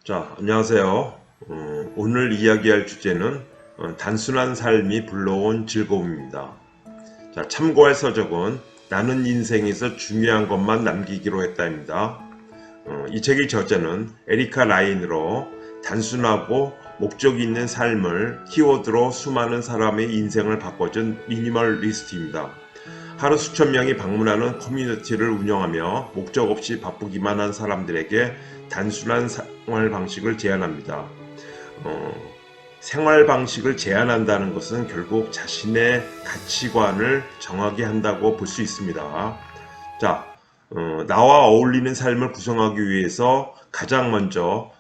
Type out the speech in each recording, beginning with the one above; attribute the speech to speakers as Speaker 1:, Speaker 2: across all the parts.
Speaker 1: 자, 안녕하세요. 오늘 이야기할 주제는 단순한 삶이 불러온 즐거움입니다. 자, 참고할 서적은 나는 인생에서 중요한 것만 남기기로 했다입니다. 이 책의 저자는 에리카 라인으로 단순하고 목적이 있는 삶을 키워드로 수많은 사람의 인생을 바꿔준 미니멀리스트입니다. 하루 수천 명이 방문하는 커뮤니티를 운영하며 목적 없이 바쁘기만 한 사람들에게 단순한 생활 방식을 제안합니다. 생활 방식을 제안한다는 것은 결국 자신의 가치관을 정하게 한다고 볼 수 있습니다. 자, 나와 어울리는 삶을 구성하기 위해서 가장 먼저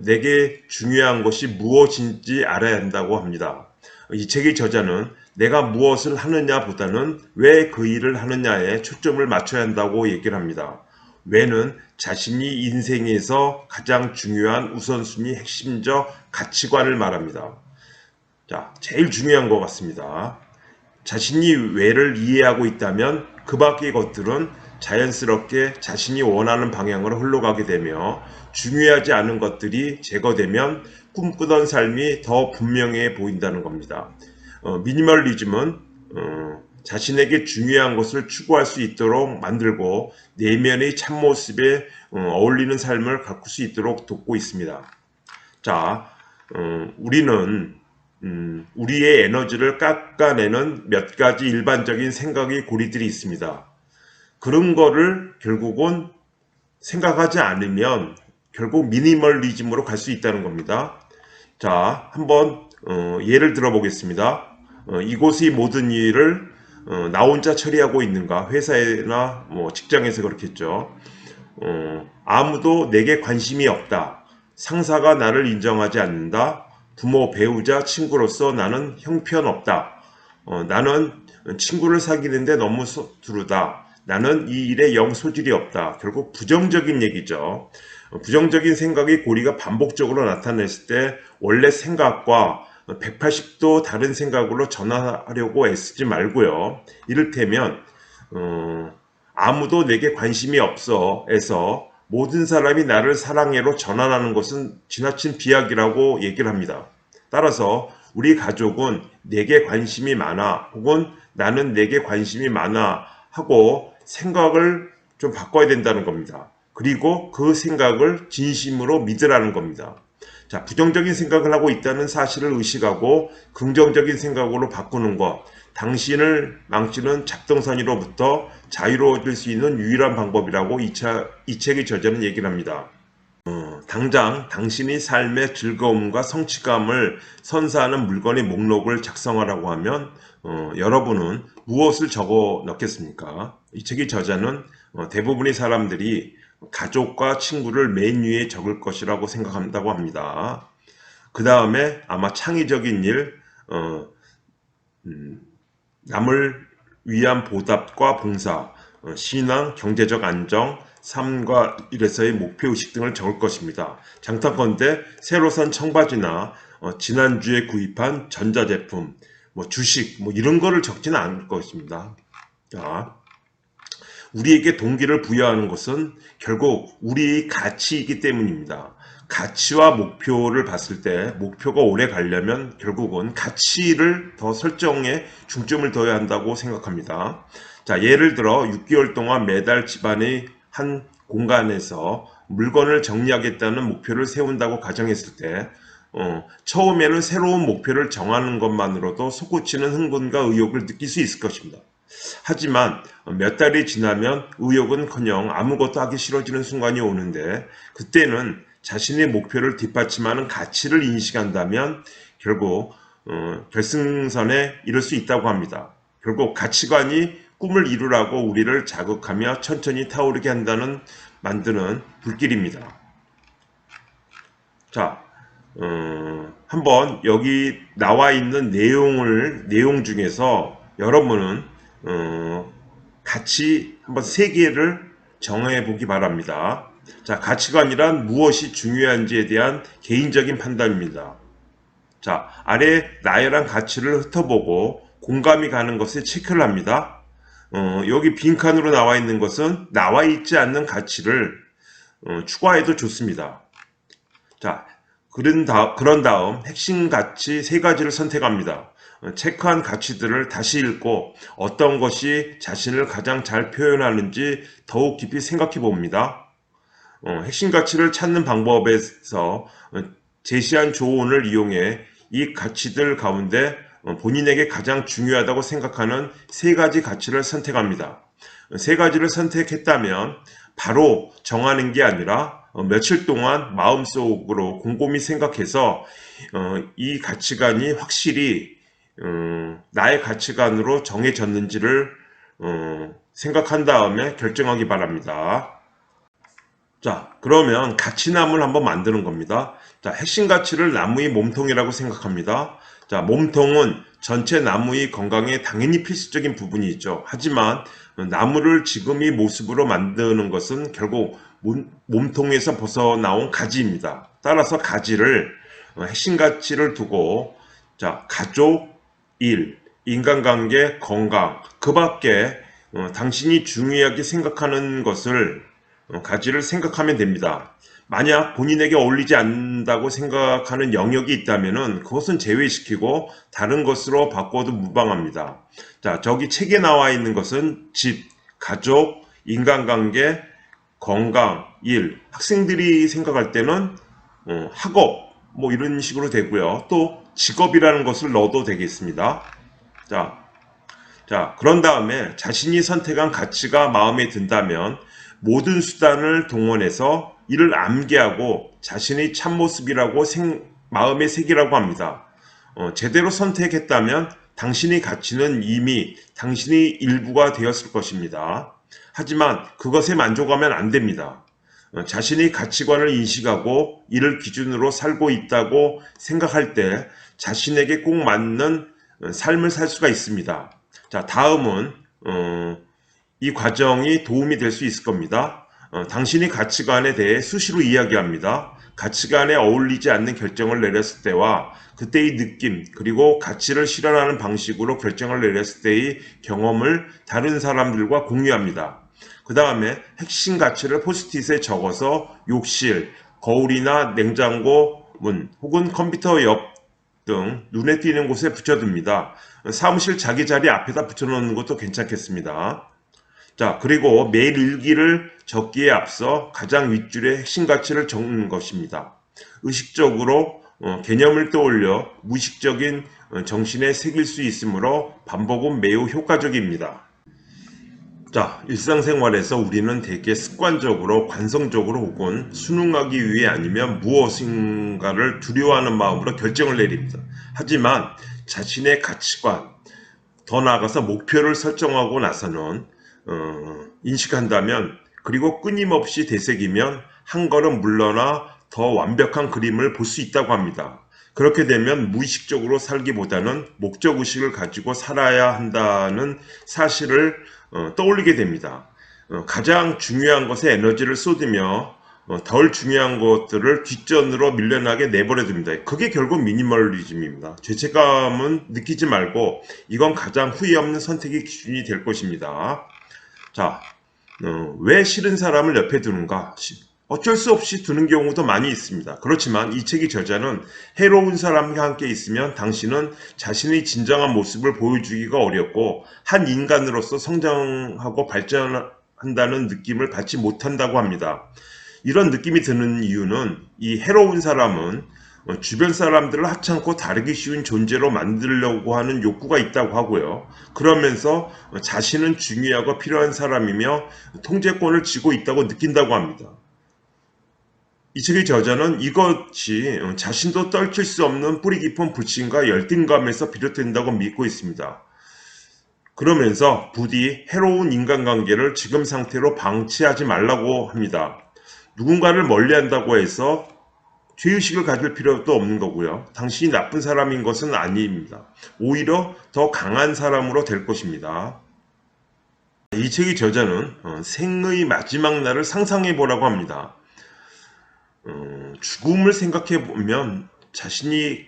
Speaker 1: 내게 중요한 것이 무엇인지 알아야 한다고 합니다. 이 책의 저자는 내가 무엇을 하느냐보다는 왜 그 일을 하느냐에 초점을 맞춰야 한다고 얘기를 합니다. 왜는 자신이 인생에서 가장 중요한 우선순위 핵심적 가치관을 말합니다. 자, 제일 중요한 것 같습니다. 자신이 왜를 이해하고 있다면 그 밖의 것들은 자연스럽게 자신이 원하는 방향으로 흘러가게 되며 중요하지 않은 것들이 제거되면 꿈꾸던 삶이 더 분명해 보인다는 겁니다. 미니멀리즘은 자신에게 중요한 것을 추구할 수 있도록 만들고 내면의 참모습에 어울리는 삶을 가꿀 수 있도록 돕고 있습니다. 자, 우리는 우리의 에너지를 깎아내는 몇 가지 일반적인 생각의 고리들이 있습니다. 그런 거를 결국은 생각하지 않으면 결국 미니멀리즘으로 갈 수 있다는 겁니다. 자, 한번 예를 들어 보겠습니다. 이곳의 모든 일을 나 혼자 처리하고 있는가? 회사나 직장에서 그렇겠죠. 아무도 내게 관심이 없다. 상사가 나를 인정하지 않는다. 부모, 배우자, 친구로서 나는 형편없다. 나는 친구를 사귀는데 너무 서투르다. 나는 이 일에 영 소질이 없다. 결국 부정적인 얘기죠. 부정적인 생각의 고리가 반복적으로 나타났을 때 원래 생각과 180도 다른 생각으로 전환하려고 애쓰지 말고요. 이를테면 아무도 내게 관심이 없어에서 모든 사람이 나를 사랑해로 전환하는 것은 지나친 비약이라고 얘기를 합니다. 따라서 우리 가족은 내게 관심이 많아 혹은 나는 내게 관심이 많아 하고 생각을 좀 바꿔야 된다는 겁니다. 그리고 그 생각을 진심으로 믿으라는 겁니다. 자, 부정적인 생각을 하고 있다는 사실을 의식하고 긍정적인 생각으로 바꾸는 것, 당신을 망치는 잡동사니로부터 자유로워질 수 있는 유일한 방법이라고 이 책의 저자는 얘기를 합니다. 당장 당신이 삶의 즐거움과 성취감을 선사하는 물건의 목록을 작성하라고 하면 여러분은 무엇을 적어 넣겠습니까? 이 책의 저자는 대부분의 사람들이 가족과 친구를 맨 위에 적을 것이라고 생각한다고 합니다. 그 다음에 아마 창의적인 일, 남을 위한 보답과 봉사, 신앙, 경제적 안정, 삶과 일에서의 목표의식 등을 적을 것입니다. 장탄컨대 새로 산 청바지나 지난주에 구입한 전자제품, 주식, 이런 거를 적지는 않을 것입니다. 자, 우리에게 동기를 부여하는 것은 결국 우리의 가치이기 때문입니다. 가치와 목표를 봤을 때 목표가 오래 가려면 결국은 가치를 더 설정에 중점을 둬야 한다고 생각합니다. 자, 예를 들어 6개월 동안 매달 집안의 한 공간에서 물건을 정리하겠다는 목표를 세운다고 가정했을 때 처음에는 새로운 목표를 정하는 것만으로도 솟구치는 흥분과 의욕을 느낄 수 있을 것입니다. 하지만 몇 달이 지나면 의욕은커녕 아무것도 하기 싫어지는 순간이 오는데 그때는 자신의 목표를 뒷받침하는 가치를 인식한다면 결국 결승선에 이를 수 있다고 합니다. 결국 가치관이 꿈을 이루라고 우리를 자극하며 천천히 타오르게 만드는 불길입니다. 자, 한번 여기 나와 있는 내용 중에서 여러분은 같이 한번 세 개를 정해 보기 바랍니다. 자, 가치관이란 무엇이 중요한지에 대한 개인적인 판단입니다. 자, 아래 나열한 가치를 훑어보고 공감이 가는 것에 체크를 합니다. 여기 빈칸으로 나와 있는 것은 나와 있지 않는 가치를 추가해도 좋습니다. 자, 그런 다음 핵심 가치 세 가지를 선택합니다. 체크한 가치들을 다시 읽고 어떤 것이 자신을 가장 잘 표현하는지 더욱 깊이 생각해 봅니다. 핵심 가치를 찾는 방법에서 제시한 조언을 이용해 이 가치들 가운데 본인에게 가장 중요하다고 생각하는 세 가지 가치를 선택합니다. 세 가지를 선택했다면 바로 정하는 게 아니라 며칠 동안 마음속으로 곰곰이 생각해서 이 가치관이 확실히 나의 가치관으로 정해졌는지를 생각한 다음에 결정하기 바랍니다. 자, 그러면 가치나무를 한번 만드는 겁니다. 자, 핵심 가치를 나무의 몸통이라고 생각합니다. 자, 몸통은 전체 나무의 건강에 당연히 필수적인 부분이 있죠. 하지만 나무를 지금 이 모습으로 만드는 것은 결국 몸통에서 벗어나온 가지입니다. 따라서 가지를 핵심 가치를 두고 자, 가족, 일, 인간관계, 건강, 그 밖에 당신이 중요하게 생각하는 것을 가지를 생각하면 됩니다. 만약 본인에게 어울리지 않는다고 생각하는 영역이 있다면 그것은 제외시키고 다른 것으로 바꿔도 무방합니다. 자, 저기 책에 나와 있는 것은 집, 가족, 인간관계, 건강, 일. 학생들이 생각할 때는 학업 뭐 이런 식으로 되고요. 또 직업이라는 것을 넣어도 되겠습니다. 그런 다음에 자신이 선택한 가치가 마음에 든다면 모든 수단을 동원해서 이를 암기하고 자신의 참모습이라고 마음에 새기라고 합니다. 제대로 선택했다면 당신의 가치는 이미 당신의 일부가 되었을 것입니다. 하지만 그것에 만족하면 안 됩니다. 자신의 가치관을 인식하고 이를 기준으로 살고 있다고 생각할 때 자신에게 꼭 맞는 삶을 살 수가 있습니다. 자, 다음은 이 과정이 도움이 될 수 있을 겁니다. 당신이 가치관에 대해 수시로 이야기합니다. 가치관에 어울리지 않는 결정을 내렸을 때와 그때의 느낌 그리고 가치를 실현하는 방식으로 결정을 내렸을 때의 경험을 다른 사람들과 공유합니다. 그 다음에 핵심 가치를 포스트잇에 적어서 욕실, 거울이나 냉장고 문 혹은 컴퓨터 옆 등 눈에 띄는 곳에 붙여둡니다. 사무실 자기 자리 앞에다 붙여놓는 것도 괜찮겠습니다. 자, 그리고 매일 일기를 적기에 앞서 가장 윗줄에 핵심 가치를 적는 것입니다. 의식적으로 개념을 떠올려 무의식적인 정신에 새길 수 있으므로 반복은 매우 효과적입니다. 자, 일상생활에서 우리는 대개 습관적으로, 관성적으로 혹은 순응하기 위해 아니면 무엇인가를 두려워하는 마음으로 결정을 내립니다. 하지만 자신의 가치관, 더 나아가서 목표를 설정하고 나서는 인식한다면 그리고 끊임없이 되새기면 한 걸음 물러나 더 완벽한 그림을 볼 수 있다고 합니다. 그렇게 되면 무의식적으로 살기보다는 목적의식을 가지고 살아야 한다는 사실을 떠올리게 됩니다. 가장 중요한 것에 에너지를 쏟으며 덜 중요한 것들을 뒷전으로 밀려나게 내버려 둡니다. 그게 결국 미니멀리즘입니다. 죄책감은 느끼지 말고 이건 가장 후회 없는 선택의 기준이 될 것입니다. 자, 왜 싫은 사람을 옆에 두는가? 어쩔 수 없이 두는 경우도 많이 있습니다. 그렇지만 이 책의 저자는 해로운 사람과 함께 있으면 당신은 자신의 진정한 모습을 보여주기가 어렵고 한 인간으로서 성장하고 발전한다는 느낌을 받지 못한다고 합니다. 이런 느낌이 드는 이유는 이 해로운 사람은 주변 사람들을 하찮고 다르기 쉬운 존재로 만들려고 하는 욕구가 있다고 하고요. 그러면서 자신은 중요하고 필요한 사람이며 통제권을 쥐고 있다고 느낀다고 합니다. 이 책의 저자는 이것이 자신도 떨칠 수 없는 뿌리 깊은 불신과 열등감에서 비롯된다고 믿고 있습니다. 그러면서 부디 해로운 인간관계를 지금 상태로 방치하지 말라고 합니다. 누군가를 멀리한다고 해서 죄의식을 가질 필요도 없는 거고요. 당신이 나쁜 사람인 것은 아닙니다. 오히려 더 강한 사람으로 될 것입니다. 이 책의 저자는 생의 마지막 날을 상상해 보라고 합니다. 죽음을 생각해 보면 자신이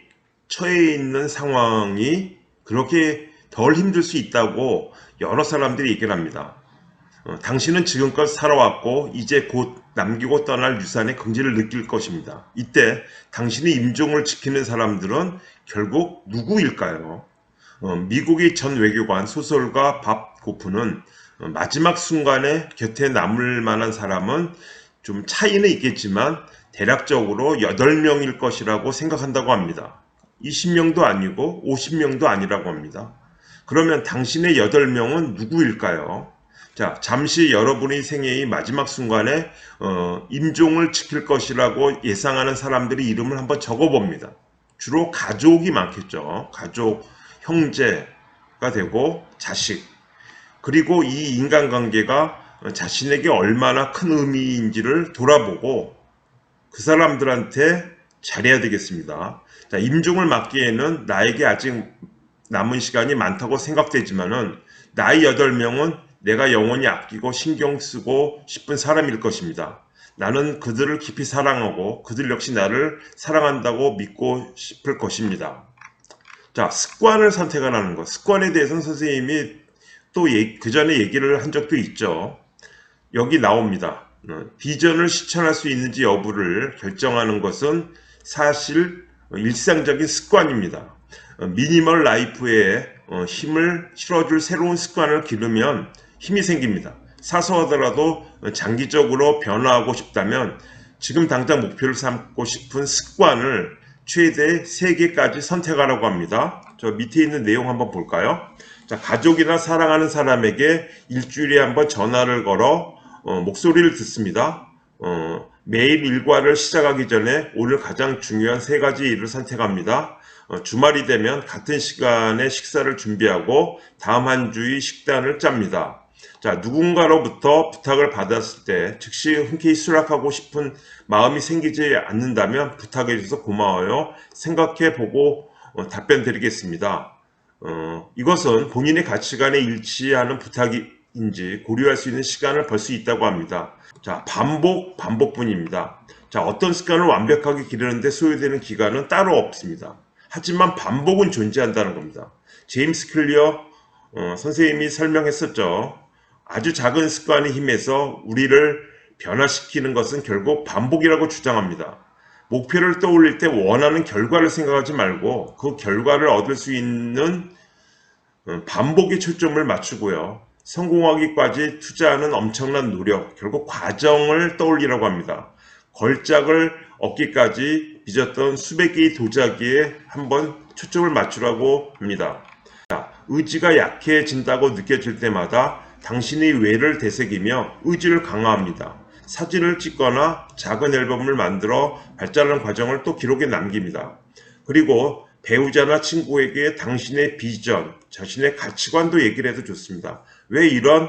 Speaker 1: 처해 있는 상황이 그렇게 덜 힘들 수 있다고 여러 사람들이 얘기를 합니다. 당신은 지금껏 살아왔고 이제 곧 남기고 떠날 유산의 긍지를 느낄 것입니다. 이때 당신의 임종을 지키는 사람들은 결국 누구일까요? 미국의 전 외교관 소설가 밥 고프는 마지막 순간에 곁에 남을 만한 사람은 좀 차이는 있겠지만 대략적으로 8명일 것이라고 생각한다고 합니다. 20명도 아니고 50명도 아니라고 합니다. 그러면 당신의 8명은 누구일까요? 자, 잠시 여러분의 생애의 마지막 순간에 임종을 지킬 것이라고 예상하는 사람들의 이름을 한번 적어봅니다. 주로 가족이 많겠죠. 가족, 형제가 되고 자식, 그리고 이 인간관계가 자신에게 얼마나 큰 의미인지를 돌아보고 그 사람들한테 잘해야 되겠습니다. 자, 임종을 맞기에는 나에게 아직 남은 시간이 많다고 생각되지만은 나의 8명은 내가 영원히 아끼고 신경 쓰고 싶은 사람일 것입니다. 나는 그들을 깊이 사랑하고 그들 역시 나를 사랑한다고 믿고 싶을 것입니다. 자, 습관을 선택하라는 것. 습관에 대해서는 선생님이 또 그 전에 얘기를 한 적도 있죠. 여기 나옵니다. 비전을 실천할 수 있는지 여부를 결정하는 것은 사실 일상적인 습관입니다. 미니멀 라이프에 힘을 실어줄 새로운 습관을 기르면 힘이 생깁니다. 사소하더라도 장기적으로 변화하고 싶다면 지금 당장 목표를 삼고 싶은 습관을 최대 3개까지 선택하라고 합니다. 저 밑에 있는 내용 한번 볼까요? 자, 가족이나 사랑하는 사람에게 일주일에 한번 전화를 걸어 목소리를 듣습니다. 매일 일과를 시작하기 전에 오늘 가장 중요한 3가지 일을 선택합니다. 주말이 되면 같은 시간에 식사를 준비하고 다음 한 주의 식단을 짭니다. 자, 누군가로부터 부탁을 받았을 때 즉시 흔쾌히 수락하고 싶은 마음이 생기지 않는다면 부탁해 주셔서 고마워요. 생각해 보고 답변 드리겠습니다. 이것은 본인의 가치관에 일치하는 부탁인지 고려할 수 있는 시간을 벌 수 있다고 합니다. 자, 반복뿐입니다. 자, 어떤 습관을 완벽하게 기르는데 소요되는 기간은 따로 없습니다. 하지만 반복은 존재한다는 겁니다. 제임스 클리어 선생님이 설명했었죠. 아주 작은 습관의 힘에서 우리를 변화시키는 것은 결국 반복이라고 주장합니다. 목표를 떠올릴 때 원하는 결과를 생각하지 말고 그 결과를 얻을 수 있는 반복에 초점을 맞추고요. 성공하기까지 투자하는 엄청난 노력, 결국 과정을 떠올리라고 합니다. 걸작을 얻기까지 빚었던 수백 개의 도자기에 한번 초점을 맞추라고 합니다. 자, 의지가 약해진다고 느껴질 때마다 당신의 외를 되새기며 의지를 강화합니다. 사진을 찍거나 작은 앨범을 만들어 발전하는 과정을 또 기록에 남깁니다. 그리고 배우자나 친구에게 당신의 비전, 자신의 가치관도 얘기를 해도 좋습니다. 왜 이런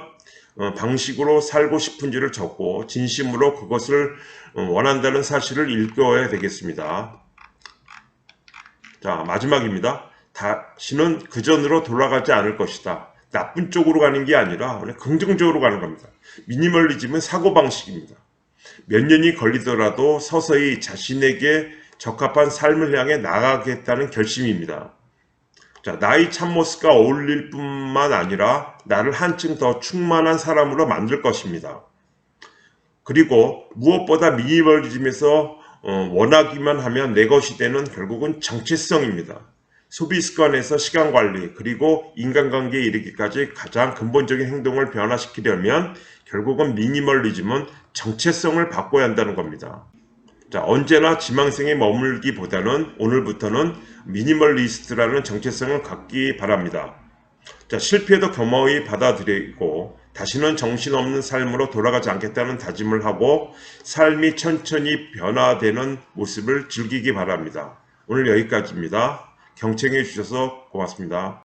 Speaker 1: 방식으로 살고 싶은지를 적고 진심으로 그것을 원한다는 사실을 일깨워야 되겠습니다. 자, 마지막입니다. 다시는 그전으로 돌아가지 않을 것이다. 나쁜 쪽으로 가는 게 아니라 긍정적으로 가는 겁니다. 미니멀리즘은 사고방식입니다. 몇 년이 걸리더라도 서서히 자신에게 적합한 삶을 향해 나아가겠다는 결심입니다. 자, 나의 참모습과 어울릴 뿐만 아니라 나를 한층 더 충만한 사람으로 만들 것입니다. 그리고 무엇보다 미니멀리즘에서 원하기만 하면 내 것이 되는 결국은 정체성입니다. 소비 습관에서 시간 관리 그리고 인간관계에 이르기까지 가장 근본적인 행동을 변화시키려면 결국은 미니멀리즘은 정체성을 바꿔야 한다는 겁니다. 자, 언제나 지망생에 머물기보다는 오늘부터는 미니멀리스트라는 정체성을 갖기 바랍니다. 자, 실패도 겸허히 받아들이고 다시는 정신없는 삶으로 돌아가지 않겠다는 다짐을 하고 삶이 천천히 변화되는 모습을 즐기기 바랍니다. 오늘 여기까지입니다. 경청해 주셔서 고맙습니다.